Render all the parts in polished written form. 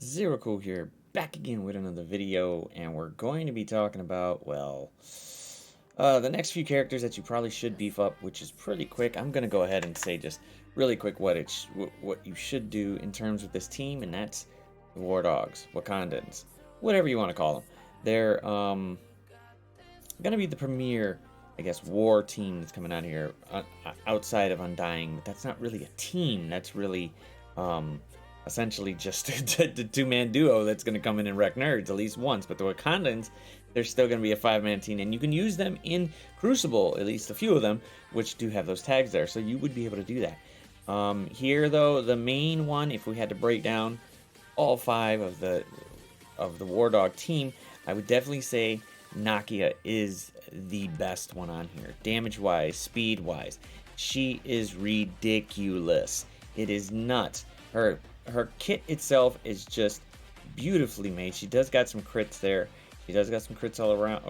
Zero Cool here, back again with another video, and we're going to be talking about, well, the next few characters that you probably should beef up, which is pretty quick. I'm going to go ahead and say just really quick what you should do in terms of this team, and that's the War Dogs, Wakandans, whatever you want to call them. They're going to be the premier, I guess, war team that's coming out here outside of Undying, but that's not really a team. That's really essentially just the two-man duo that's going to come in and wreck nerds at least once. But the Wakandans, they're still going to be a five-man team, and you can use them in Crucible, at least a few of them, which do have those tags there, so you would be able to do that. Here, though, the main one, if we had to break down all five of the War Dog team, I would definitely say Nakia is the best one on here. Damage-wise, speed-wise, she is ridiculous. It is nuts. Her kit itself is just beautifully made. She does got some crits there. She does got some crits all around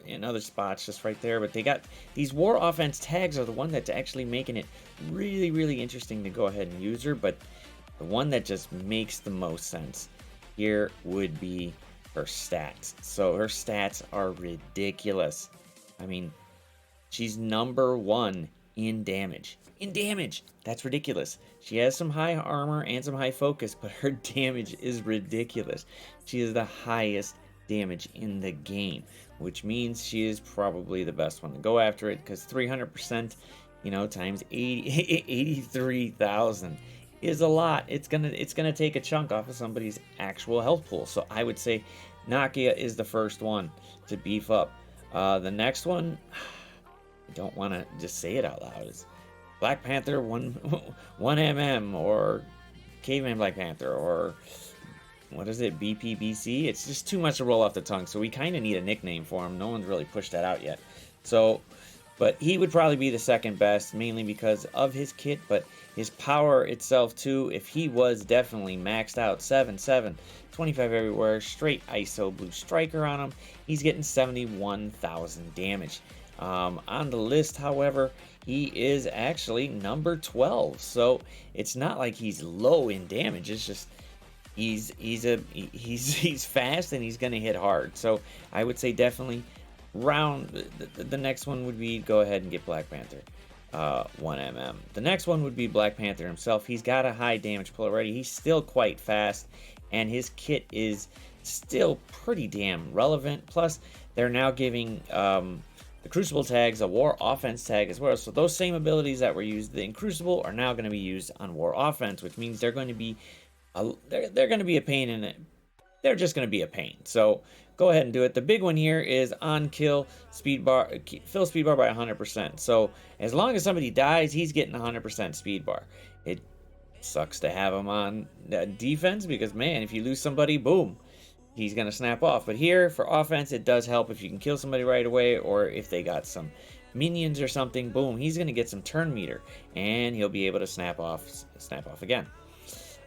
in other spots just right there. But they got these war offense tags are the one that's actually making it really, really interesting to go ahead and use her. But the one that just makes the most sense here would be her stats. So her stats are ridiculous. I mean, she's number one in damage. In damage! That's ridiculous. She has some high armor and some high focus, but her damage is ridiculous. She is the highest damage in the game, which means she is probably the best one to go after it, because 300%, you know, times 83,000 is a lot. It's gonna take a chunk off of somebody's actual health pool. So I would say Nakia is the first one to beef up. The next one, I don't want to just say it out loud. It's Black Panther 1MM or Caveman Black Panther or what is it, BPBC? It's just too much to roll off the tongue, so we kind of need a nickname for him. No one's really pushed that out yet. So, but he would probably be the second best, mainly because of his kit, but his power itself too. If he was definitely maxed out, 7/7, 25 everywhere, straight ISO blue striker on him, he's getting 71,000 damage. On the list, however, he is actually number 12, so it's not like he's low in damage. It's just he's fast and he's gonna hit hard. So I would say definitely the next one would be go ahead and get Black Panther 1mm. The next one would be Black Panther himself. He's got a high damage pull already. He's still quite fast, and his kit is still pretty damn relevant. Plus, they're now giving the Crucible tags a War Offense tag as well. So those same abilities that were used in Crucible are now going to be used on War Offense, which means they're going to be they're going to be a pain in it. They're just going to be a pain. So go ahead and do it. The big one here is on kill speed bar, fill speed bar by 100%. So as long as somebody dies, he's getting 100% speed bar. It sucks to have him on defense because, man, if you lose somebody, boom, he's going to snap off. But here, for offense, it does help if you can kill somebody right away, or if they got some minions or something, boom, he's going to get some turn meter, and he'll be able to snap off again.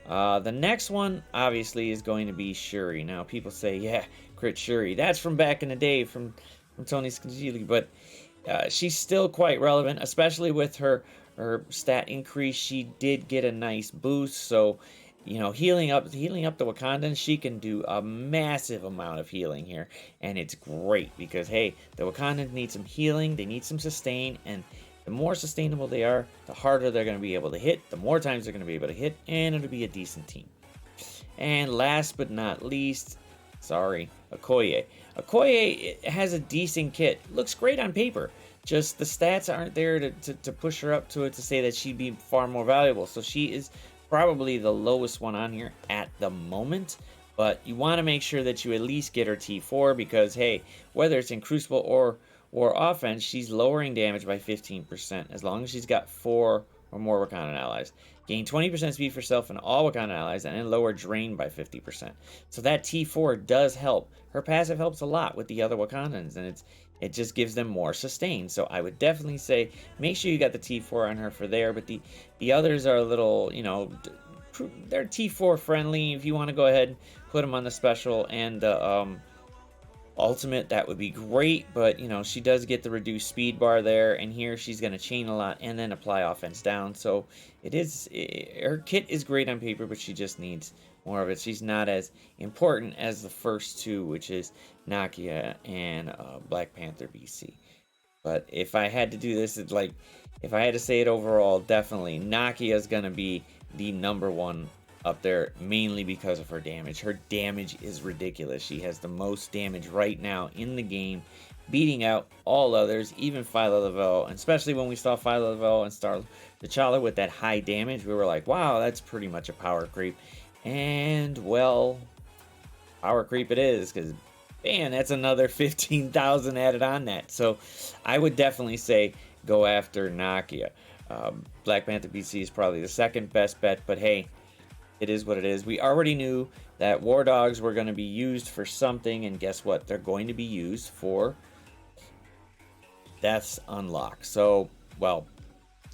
The next one, obviously, is going to be Shuri. Now, people say, yeah, crit Shuri. That's from back in the day from Tony Scalzi, but she's still quite relevant, especially with her stat increase. She did get a nice boost, so you know, healing up the Wakandans, she can do a massive amount of healing here, and it's great because, hey, the Wakandans need some healing, they need some sustain, and the more sustainable they are, the harder they're going to be able to hit, the more times they're going to be able to hit, and it'll be a decent team. And last but not least, sorry, Okoye. Okoye has a decent kit, looks great on paper, just the stats aren't there to push her up to it to say that she'd be far more valuable, so she is probably the lowest one on here at the moment, but you want to make sure that you at least get her T4 because, hey, whether it's in Crucible or offense, she's lowering damage by 15% as long as she's got 4 or more Wakandan allies. Gain 20% speed for herself and all Wakandan allies, and then lower drain by 50%. So that T4 does help. Her passive helps a lot with the other Wakandans, and it just gives them more sustain. So I would definitely say make sure you got the T4 on her for there, but the others are a little, you know, they're T4 friendly. If you want to go ahead and put them on the special and ultimate, that would be great, but you know, she does get the reduced speed bar there, and here she's going to chain a lot and then apply offense down. So her kit is great on paper, but she just needs more of it. She's not as important as the first two, which is Nakia and Black Panther BC. But if I had to do this, it's like, if I had to say it overall, definitely Nakia is going to be the number one up there, mainly because of her damage. Her damage is ridiculous. She has the most damage right now in the game, beating out all others, even Phyla Lavelle. And especially when we saw Phyla Lavelle and Star T'Challa with that high damage, we were like, wow, that's pretty much a power creep. And, well, power creep it is, because, man, that's another 15,000 added on that. So I would definitely say go after Nakia. Black Panther BC is probably the second best bet, but hey, it is what it is. We already knew that War Dogs were going to be used for something, and guess what? They're going to be used for Death's Unlock. So, well,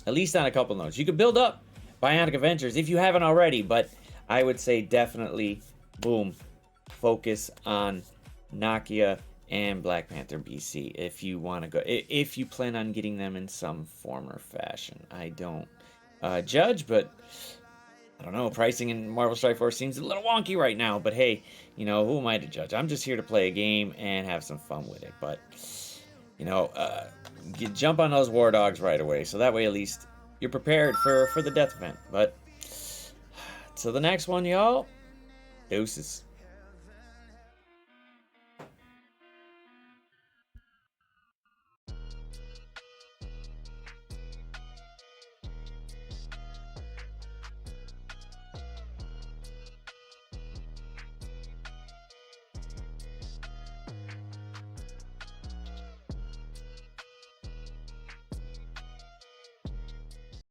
at least on a couple notes. You could build up Bionic Avengers if you haven't already, but I would say definitely, boom, focus on Nakia and Black Panther BC if you want to go, if you plan on getting them in some form or fashion. I don't judge, but I don't know, pricing in Marvel Strike Force seems a little wonky right now, but hey, you know, who am I to judge? I'm just here to play a game and have some fun with it. But, you know, you jump on those War Dogs right away, so that way at least you're prepared for the death event. But, till the next one, y'all, deuces.